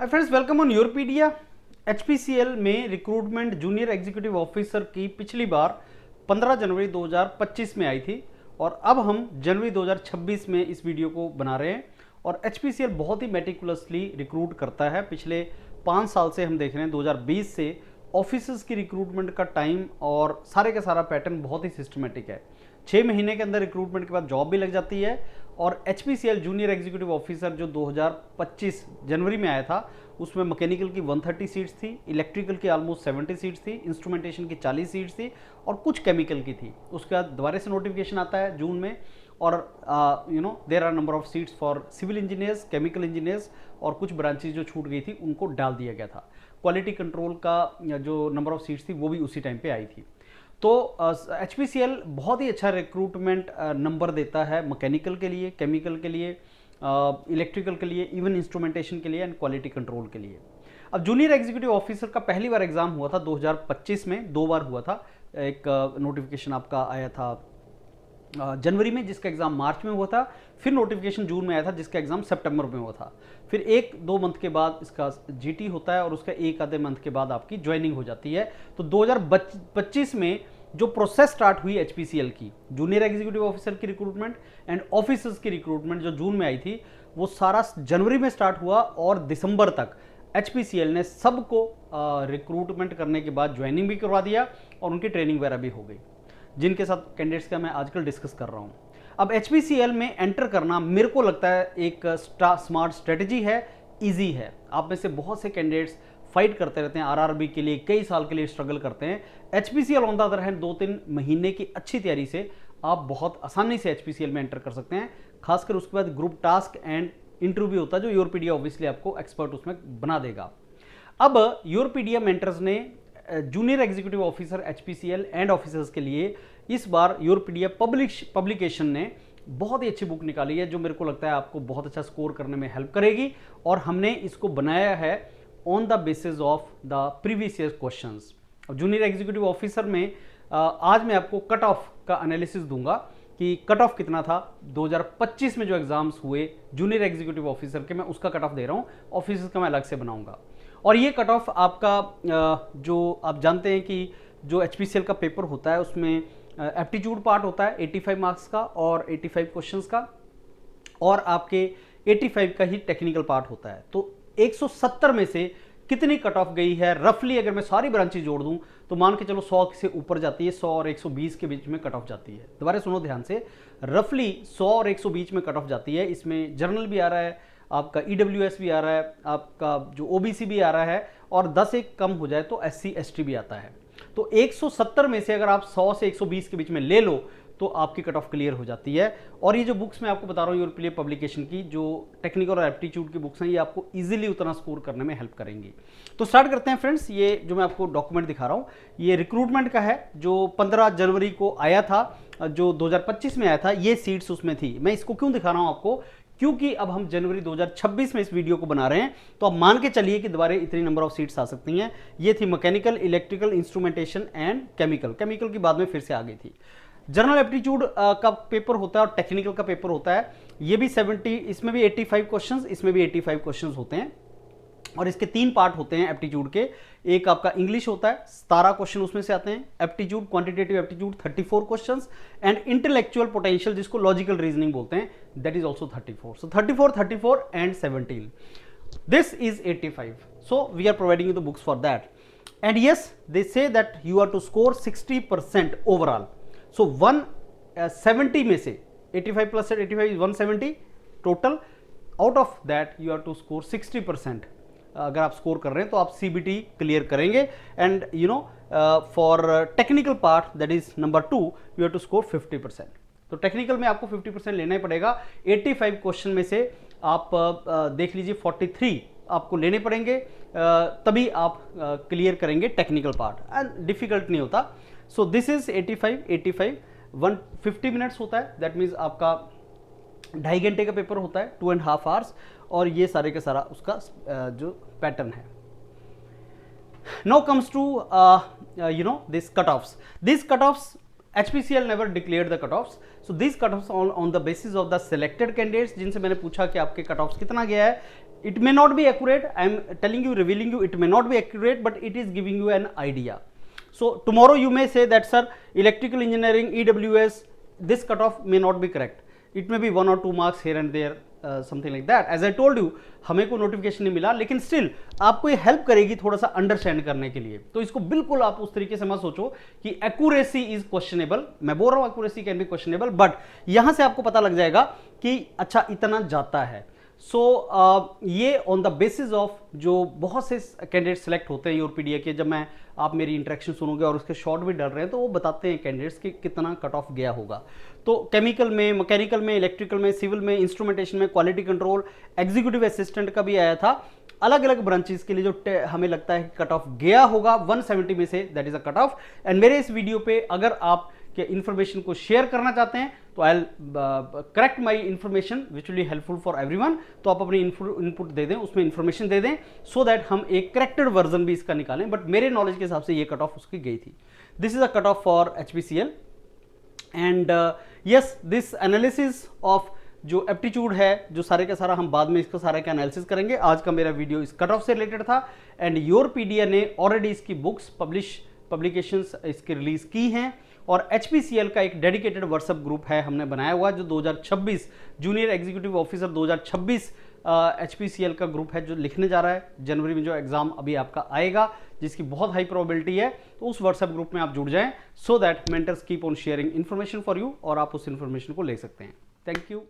Friends, welcome on Yourpedia. HPCL में recruitment junior executive officer की पिछली बार 15 जनवरी 2025 में आई थी और अब हम जनवरी 2026 में इस वीडियो को बना रहे हैं। और एचपीसीएल बहुत ही मेटिकुलसली रिक्रूट करता है। पिछले 5 साल से हम देख रहे हैं, 2020 से ऑफिसर्स की रिक्रूटमेंट का टाइम और सारे का सारा पैटर्न बहुत ही सिस्टमेटिक है। 6 महीने के अंदर रिक्रूटमेंट के बाद जॉब भी लग जाती है। और एचपीसीएल जूनियर एग्जीक्यूटिव ऑफिसर जो 2025 जनवरी में आया था, उसमें मैकेनिकल की 130 सीट्स थी, इलेक्ट्रिकल की ऑलमोस्ट 70 सीट्स थी, इंस्ट्रूमेंटेशन की 40 सीट्स थी और कुछ केमिकल की थी। उसके बाद दोबारा से नोटिफिकेशन आता है जून में और there are number of seats for civil engineers, chemical engineers और कुछ ब्रांचेज जो छूट गई थी उनको डाल दिया गया था। क्वालिटी कंट्रोल का जो नंबर ऑफ सीट्स थी वो भी उसी टाइम पे आई थी। तो एचपीसीएल बहुत ही अच्छा रिक्रूटमेंट नंबर देता है मैकेनिकल के लिए, केमिकल के लिए, इलेक्ट्रिकल के लिए, इवन इंस्ट्रूमेंटेशन के लिए एंड क्वालिटी कंट्रोल के लिए। अब जूनियर एग्जीक्यूटिव ऑफिसर का पहली बार एग्जाम हुआ था 2025 में, 2 बार हुआ था। एक नोटिफिकेशन आपका आया था जनवरी में जिसका एग्जाम मार्च में हुआ था, फिर नोटिफिकेशन जून में आया था जिसका एग्जाम सितंबर में हुआ था, फिर 1-2 मंथ के बाद इसका जीटी होता है और उसका 1 आधे मंथ के बाद आपकी ज्वाइनिंग हो जाती है। तो 2025 में जो प्रोसेस स्टार्ट हुई एचपीसीएल की जूनियर एग्जीक्यूटिव ऑफिसर की रिक्रूटमेंट एंड ऑफिसर्स की रिक्रूटमेंट जो जून में आई थी, वो सारा जनवरी में स्टार्ट हुआ और दिसंबर तक एचपीसीएल ने सबको रिक्रूटमेंट करने के बाद ज्वाइनिंग भी करवा दिया और उनकी ट्रेनिंग वगैरह भी हो गई, जिनके साथ कैंडिडेट्स का मैं आजकल डिस्कस कर रहा हूं। अब एचपीसीएल में एंटर करना मेरे को लगता है एक स्मार्ट स्ट्रेटजी है, इजी है। आप में से बहुत से कैंडिडेट्स फाइट करते रहते हैं आरआरबी के लिए, कई साल के लिए स्ट्रगल करते हैं। HPCL on the other hand 2-3 महीने की अच्छी तैयारी से आप बहुत आसानी से एचपीसीएल में एंटर कर सकते हैं। खासकर उसके बाद ग्रुप टास्क एंड इंटरव्यू भी होता है जो योरपीडिया ऑब्वियसली आपको एक्सपर्ट उसमें बना देगा। अब योरपीडिया मेंटर्स ने junior executive officer HPCL and officers के लिए इस बार योरपीडिया पब्लिकेशन ने बहुत ही अच्छी बुक निकाली है जो मेरे को लगता है आपको बहुत अच्छा स्कोर करने में हेल्प करेगी। और हमने इसको बनाया है on the basis of the previous year questions. Junior executive officer में आज मैं आपको कट ऑफ का एनालिसिस दूंगा कि कट ऑफ कितना था 2025 में जो एग्जाम्स हुए जूनियर एग्जीक्यूटिव ऑफिसर के, मैं उसका कट ऑफ दे रहा हूं, ऑफिसर्स का मैं अलग से बनाऊंगा। और ये कट ऑफ आपका जो आप जानते हैं कि जो एचपीसीएल का पेपर होता है उसमें एप्टीट्यूड पार्ट होता है 85 मार्क्स का और 85 क्वेश्चंस का, और आपके 85 का ही टेक्निकल पार्ट होता है। तो 170 में से कितनी कट ऑफ गई है रफली, अगर मैं सारी ब्रांचेज जोड़ दूं तो मान के चलो 100 से ऊपर जाती है, 100 और 120 के बीच में कट ऑफ जाती है। दोबारा सुनो ध्यान से, रफली 100 और 120 में कट ऑफ जाती है। इसमें जर्नल भी आ रहा है, आपका ईडब्ल्यूएस भी आ रहा है, आपका जो ओबीसी भी आ रहा है और 10 एक कम हो जाए तो एससी एसटी भी आता है। तो 170 में से अगर आप 100 से 120 के बीच में ले लो तो आपकी कट ऑफ क्लियर हो जाती है। और ये जो बुक्स मैं आपको बता रहा हूँ योरपीडिया पब्लिकेशन की, जो टेक्निकल और एप्टीट्यूड की बुक्स हैं, ये आपको इजीली उतना स्कोर करने में हेल्प करेंगी। तो स्टार्ट करते हैं फ्रेंड्स। ये जो मैं आपको डॉक्यूमेंट दिखा रहा हूँ ये रिक्रूटमेंट का है जो 15 जनवरी को आया था, जो 2025 में आया था। ये सीट्स उसमें थी। मैं इसको क्यों दिखा रहा हूँ आपको, क्योंकि अब हम जनवरी 2026 में इस वीडियो को बना रहे हैं तो अब मान के चलिए कि दोबारा इतनी नंबर ऑफ सीट्स आ सकती हैं। ये थी mechanical, electrical, instrumentation and chemical. Chemical की बाद में फिर से आ गई थी। जनरल एप्टीट्यूड का पेपर होता है और टेक्निकल का पेपर होता है। ये भी 70, इसमें भी 85 क्वेश्चंस, इसमें भी 85 क्वेश्चंस होते हैं। और इसके 3 पार्ट होते हैं एप्टीट्यूड के। एक आपका इंग्लिश होता है, 17 क्वेश्चन उसमें से आते हैं। Aptitude, quantitative aptitude 34 questions and intellectual potential जिसको लॉजिकल रीजनिंग बोलते हैं, that is also 34। So 34 and 17, this is 85। So we are providing you the books for that. And yes, they say that you are to score 60% overall. So 170 में से 85 plus 85 is 170 total. Out of that you are to score 60%। अगर आप score कर रहे हैं तो आप CBT clear करेंगे। And for technical part that is number 2 you have to score 50%। तो टेक्निकल में आपको 50% लेना ही पड़ेगा। 85 क्वेश्चन में से आप देख लीजिए 43 आपको लेने पड़ेंगे, तभी आप क्लियर करेंगे टेक्निकल पार्ट। एंड डिफिकल्ट नहीं होता। सो दिस इज 85 150 मिनट्स होता है, दैट मीन्स आपका 2.5 घंटे का पेपर होता है, 2.5 आवर्स। और ये सारे का सारा उसका जो पैटर्न है। Now comes to this cut offs. This cut offs HPCL never declared the cutoffs. So these cutoffs on the basis of the selected candidates, जिनसे मैंने पूछा कि आपके cutoffs कितना गया है, It may not be accurate. I am telling you, revealing you, it may not be accurate, but it is giving you an idea. So tomorrow you may say that sir, electrical engineering, EWS, this cutoff may not be correct. It may be 1 or 2 marks here and there, something like that. As I told you, हमें कोई notification नहीं मिला, लेकिन still आपको ये help करेगी थोड़ा सा अंडरस्टैंड करने के लिए। तो इसको बिल्कुल आप उस तरीके से मत सोचो कि एक्यूरेसी इज क्वेश्चनेबल। मैं बोल रहा हूँ accuracy can be questionable, but यहां से आपको पता लग जाएगा कि अच्छा इतना जाता है। सो ये ऑन द बेसिस ऑफ जो बहुत से कैंडिडेट सेलेक्ट होते हैं यूरोपीडिया के, जब आप मेरी इंटरेक्शन सुनोगे और उसके शॉर्ट भी डल रहे हैं, तो वो बताते हैं कैंडिडेट्स कि कितना कट ऑफ गया होगा। तो केमिकल में, मैकेनिकल में, इलेक्ट्रिकल में, सिविल में, इंस्ट्रूमेंटेशन में, क्वालिटी कंट्रोल, एग्जीक्यूटिव असिस्टेंट का भी आया था। अलग अलग ब्रांचेस के लिए जो हमें लगता है कट ऑफ गया होगा 170 में से, that is a cut off. And मेरे इस वीडियो पे अगर आप के इंफॉर्मेशन को शेयर करना चाहते हैं तो आई correct my information which will be helpful for everyone. तो आप अपनी इनपुट दे दें, उसमें इंफॉर्मेशन दे दें, सो दैट हम एक करेक्टेड वर्जन भी इसका निकालें। बट मेरे नॉलेज के हिसाब से ये कट ऑफ उसकी गई थी। This is a cut off for HPCL and yes, this analysis of जो एप्टीट्यूड है, जो सारे का सारा हम बाद में इसका सारा का एनालिसिस करेंगे। आज का मेरा वीडियो इस कट ऑफ से रिलेटेड था। एंड यूरोपीडिया ने ऑलरेडी इसकी बुक्स पब्लिकेशंस इसकी रिलीज की हैं, और HPCL का एक डेडिकेटेड व्हाट्सएप ग्रुप है हमने बनाया हुआ, जो 2026 जूनियर एग्जीक्यूटिव ऑफिसर 2026 HPCL का ग्रुप है, जो लिखने जा रहा है जनवरी में, जो एग्जाम अभी आपका आएगा, जिसकी बहुत हाई प्रोबेबिलिटी है। तो उस व्हाट्सएप ग्रुप में आप जुड़ जाएं, so that mentors keep on sharing information for you, और आप उस इन्फॉर्मेशन को ले सकते हैं। Thank you.